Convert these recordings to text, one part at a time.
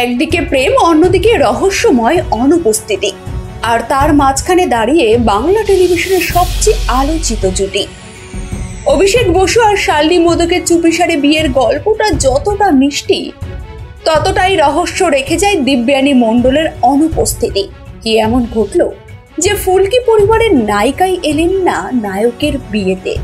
একদিকে প্রেম, অন্যদিকে রহস্যময় অনুপস্থিতি, আর তার মাঝখানে দাঁড়িয়ে বাংলা টেলিভিশনের সবচেয়ে আলোচিত জুটি। অভিষেক বসু আর শার্লি মোদকের চুপিসারে বিয়ের গল্পটা যতটা মিষ্টি, ততটাই রহস্য রেখে যায় দিব্যানী মণ্ডলের অনুপস্থিতি। কি এমন ঘটলো যে ফুলকি পরিবারের নায়িকাই এলেন না নায়কের বিয়েতে?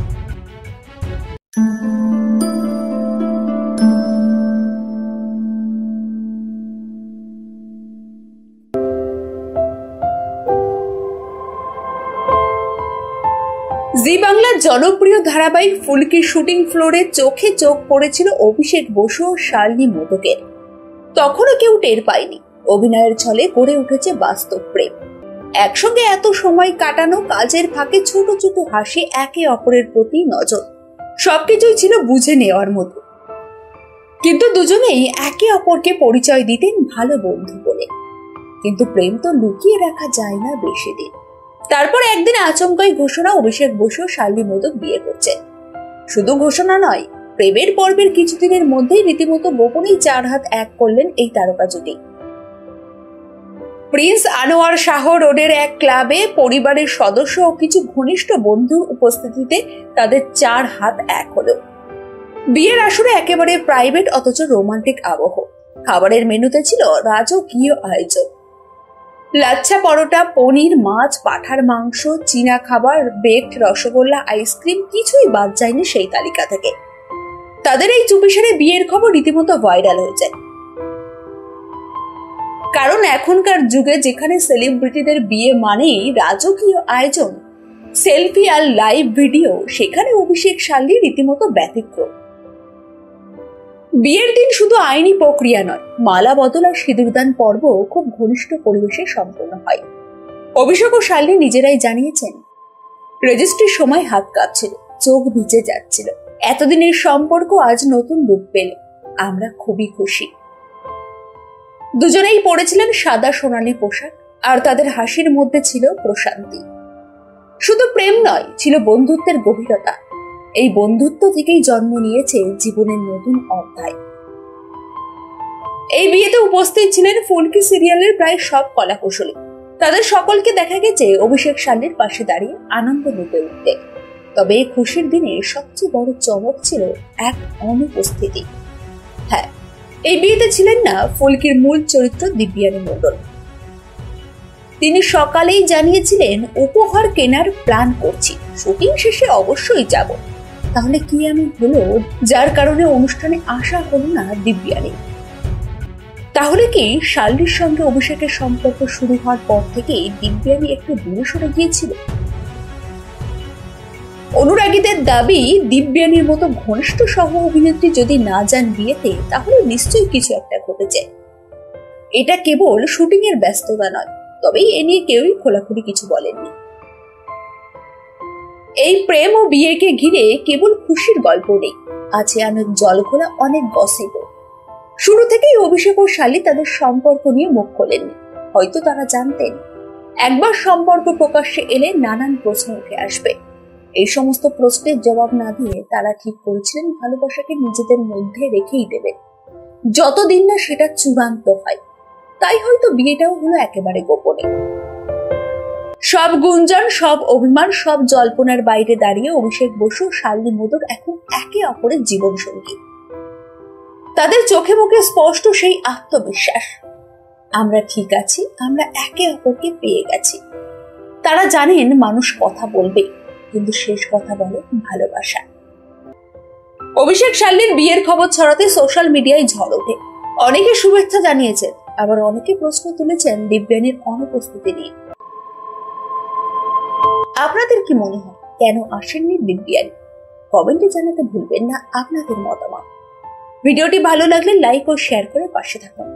জি বাংলার জনপ্রিয় ধারাবাহিক ফুলকির শুটিং ফ্লোরে চোখে চোখ পড়েছিল অভিষেক বসু ও শার্লি মোদকের। তখনও কেউ টের পায়নি অভিনয়ের ছলে গড়ে উঠেছে বাস্তব প্রেম। একসঙ্গে এত সময় কাটানো, কাজের ফাঁকে ছোট ছোট হাসি, একে অপরের প্রতি নজর, সবকিছুই ছিল বুঝে নেওয়ার মতো। কিন্তু দুজনেই একে অপরকে পরিচয় দিতেন ভালো বন্ধু বলে। কিন্তু প্রেম তো লুকিয়ে রাখা যায় না বেশি দিন। তারপর একদিন আচমকাই ঘোষণা, অভিষেক বসু শার্লি মোদক বিয়ে করছেন। শুধু ঘোষণা নয়, প্রেমের পর্বের কিছুদিনের মধ্যেই রীতিমতো গোপনেই 4 হাত এক করলেন এই তারকা জুটি। প্রিন্স আনোয়ার শাহ রোডের এক ক্লাবে পরিবারের সদস্য ও কিছু ঘনিষ্ঠ বন্ধুর উপস্থিতিতে তাদের 4 হাত এক হলো। বিয়ের আসরে একেবারে প্রাইভেট অথচ রোমান্টিক আবহ। খাবারের মেনুতে ছিল রাজকীয় আয়োজন। লাচ্ছা পরোটা, পনির, মাছ, পাঁঠার মাংস, চীনা খাবার, বেকড রসগোল্লা, আইসক্রিম, কিছুই বাদ যায়নি সেই তালিকা থেকে। তাদের এই চুপিসারে বিয়ের খবর রীতিমতো ভাইরাল হয়ে যায়। কারণ এখনকার যুগে যেখানে সেলিব্রিটিদের বিয়ে মানেই রাজকীয় আয়োজন, সেলফি আর লাইভ ভিডিও, সেখানে অভিষেক শার্লি রীতিমতো ব্যতিক্রম। বিয়ের দিন শুধু আইনি প্রক্রিয়া নয়, মালা বদল আর সিঁদুরদান পর্ব খুব ঘনিষ্ঠ পরিবেশে সম্পন্ন হয়। অভিষেক ও শার্লি নিজেরাই জানিয়েছেন, রেজিস্ট্রির সময় হাত কাঁপছিল, চোখ ভিজে যাচ্ছিল। এতদিনের সম্পর্ক আজ নতুন রূপ পেল। আমরা খুবই খুশি। দুজনেই পরেছিলেন সাদা সোনালী পোশাক, আর তাদের হাসির মধ্যে ছিল প্রশান্তি। শুধু প্রেম নয়, ছিল বন্ধুত্বের গভীরতা। এই বন্ধুত্ব থেকেই জন্ম নিয়েছে জীবনের নতুন অধ্যায়। এই বিয়েতে উপস্থিত ছিলেন ফুলকি সিরিয়ালের প্রায় সব কলাকুশলী। তাদের সকলকে দেখা গেছে অভিষেক শার্লির পাশে দাঁড়িয়ে আনন্দ লুটে উঠতে। তবে এই খুশির দিনে সবচেয়ে বড় চমক ছিল এক অনুপস্থিতি। হ্যাঁ, এই বিয়েতে ছিলেন না ফুলকির মূল চরিত্র দিব্যানী মণ্ডল। তিনি সকালেই জানিয়েছিলেন, উপহার কেনার প্ল্যান করছি, শুটিং শেষে অবশ্যই যাব। তাহলে কি এমন হলো যার কারণে অনুষ্ঠানে আসা হলো না দিব্যানী? তাহলে কি শার্লির সঙ্গে অভিষেকের সম্পর্ক শুরু হওয়ার পর থেকেই দিব্যানী একটু দূরে সরে গিয়েছিল? অনুরাগীদের দাবি, দিব্যানীর মতো ঘনিষ্ঠ সহ অভিনেত্রী যদি না যান বিয়েতে, তাহলে নিশ্চয়ই কিছু একটা ঘটেছে। এটা কেবল শুটিং এর ব্যস্ততা নয়, তবে এ নিয়ে কেউই খোলাখুলি কিছু বলেননি। এই প্রেম ও বিয়েকে ঘিরে কেবল খুশির গল্প নেই, আছে অনেক জলঘোলা, অনেক গসিপ। শুরু থেকেই অভিষেক ও শার্লি তাদের সম্পর্ক নিয়ে মুখ খোলেননি। হয়তো তারা জানতেন, একবার সম্পর্ক প্রকাশ্যে এলে নানান প্রশ্ন উঠে আসবে। এই সমস্ত প্রশ্নের জবাব না দিয়ে তারা ঠিক করেছিলেন ভালোবাসাকে নিজেদের মধ্যে রেখেই দেবেন, যতদিন না সেটা চূড়ান্ত হয়। তাই হয়তো বিয়েটাও হলো একেবারে গোপনে। সব গুঞ্জন, সব অভিমান, সব জল্পনার বাইরে দাঁড়িয়ে অভিষেক বসু, শার্লি মোদক এখন একে অপরের জীবন সঙ্গী। তাদের চোখে মুখে স্পষ্ট সেই আত্মবিশ্বাস, আমরা ঠিক আছি, আমরা একে অপরকে পেয়ে গেছি। তারা জানেন মানুষ কথা বলবে, কিন্তু শেষ কথা বলে ভালোবাসা। অভিষেক শার্লির বিয়ের খবর ছড়াতে সোশ্যাল মিডিয়ায় ঝড় ওঠে। অনেকে শুভেচ্ছা জানিয়েছেন, আবার অনেকে প্রশ্ন তুলেছেন দিব্যানীর অনুপস্থিতি নিয়ে। আপনাদের কি মনে হয়, কেন আসেননি দিব্যানী? কমেন্টে জানাতে ভুলবেন না আপনাদের মতামত। ভিডিওটি ভালো লাগলে লাইক ও শেয়ার করে পাশে থাকুন।